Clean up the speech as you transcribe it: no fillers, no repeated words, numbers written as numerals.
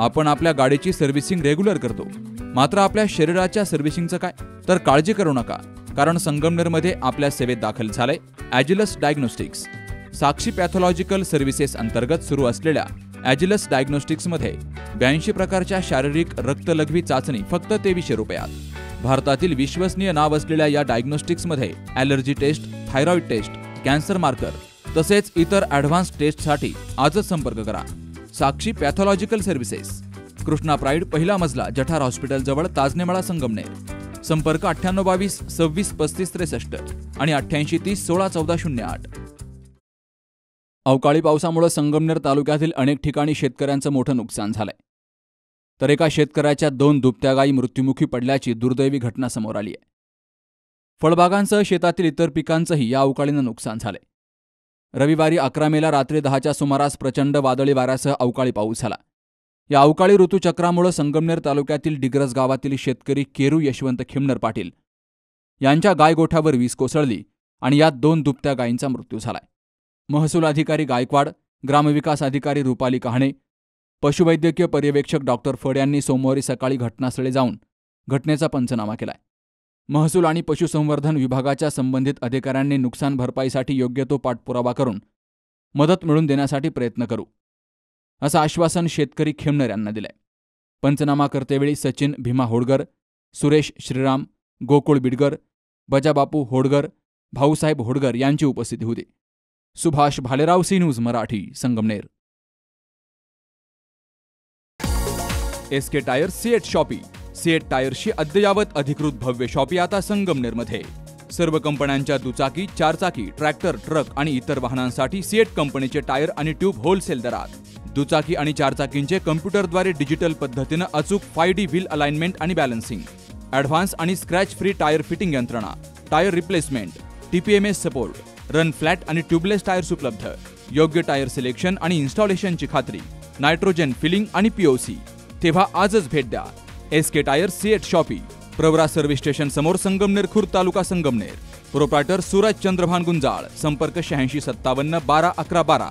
आपण आपल्या गाडीची सर्व्हिसिंग रेग्युलर करतो, मात्र आपल्या शरीराच्या सर्व्हिसिंगचं काय? तर काळजी करू नका, कारण संगमनेरमध्ये आपल्या सेवेत दाखल झालंय ॲजिलस डायग्नोस्टिक्स. साक्षी पॅथॉलॉजिकल सर्व्हिसेस अंतर्गत सुरू असलेल्या ॲजिलस डायग्नोस्टिक्समध्ये 82 प्रकारच्या शारीरिक रक्तलघवी चाचणी फक्त 2300 रुपयात. भारतातील विश्वसनीय नाव असलेल्या या डायग्नोस्टिक्समध्ये allergy test, thyroid test, cancer marker तसेच इतर ॲडव्हान्स टेस्टसाठी आजच संपर्क करा. Sakshi pathological services, Krishna pride, पहिला मजला, जठार हॉस्पिटल जवळ, ताजनेमाळा, संगमनेर. संपर्क 9822 26 35 63 आणि 88 30 16 14 08. अवकाळी पावसामुळे संगमनेर तालुक्यातील अनेक ठिकाणी शेतकऱ्यांचं मोठं नुकसान झालंय. तर एका शेतकऱ्याच्या 2 दुभत्या गायी मृत्युमुखी पडल्याची दुर्दैवी घटना समोर आली आहे. फळबागांसह शेतातील इतर पिकांचंही या अवकाळीनं नुकसान झालंय. रविवारी 11 मेला रात्री 10च्या सुमारास प्रचंड वादळी वाऱ्यासह अवकाळी पाऊस झाला. या अवकाळी ऋतूचक्रामुळे संगमनेर तालुक्यातील डिग्रस गावातील शेतकरी केरू यशवंत खिमनर पाटील यांच्या गायगोठ्यावर वीज कोसळली आणि यात 2 दुभत्या गायींचा मृत्यू झालाय. महसूल अधिकारी गायकवाड, ग्रामविकास अधिकारी रुपाली कहाणे, पशुवैद्यकीय पर्यवेक्षक डॉक्टर फड यांनी सोमवारी सकाळी घटनास्थळी जाऊन घटनेचा पंचनामा केलाय. महसूल आणि पशुसंवर्धन विभागाच्या संबंधित अधिकाऱ्यांनी नुकसान भरपाईसाठी योग्य तो पाठपुरावा करून मदत मिळवून देण्यासाठी प्रयत्न करू, असं आश्वासन शेतकरी खिमनर यांना दिलंय. पंचनामा करतेवेळी सचिन भीमा होडगर, सुरेश श्रीराम, गोकुळ बिडगर, बजाबापू होडगर, भाऊसाहेब होडगर यांची उपस्थिती होती. Subhash Bhalerao, C news Marathi, Sangamner. SK tyre CEAT shoppe. CEAT टायर्सची अद्ययावत अधिकृत भव्य शॉपी आता संगमनेरमध्ये. सर्व कंपन्यांच्या दुचाकी, चारचाकी, ट्रॅक्टर, ट्रक आणि इतर वाहनांसाठी सीएट कंपनीचे टायर आणि ट्यूब होलसेल दरात. दुचाकी आणि चारचाकींचे कम्प्युटरद्वारे डिजिटल पद्धतीनं अचूक 5D व्हील अलाइनमेंट आणि बॅलन्सिंग, ॲडव्हान्स आणि स्क्रॅच फ्री टायर फिटिंग यंत्रणा, tyre replacement, TPMS support, run flat आणि ट्यूबलेस टायर्स उपलब्ध. योग्य टायर सिलेक्शन आणि इन्स्टॉलेशनची खात्री, नायट्रोजन फिलिंग आणि POC. तेव्हा आजच भेट द्या. S K tyre CEAT shoppe, Pravara service station समोर, संगमनेर खुर्द, तालुका संगमनेर. प्रोप्रायटर सूरज चंद्रभान गुंजाळ. संपर्क 86 57 12 11 12.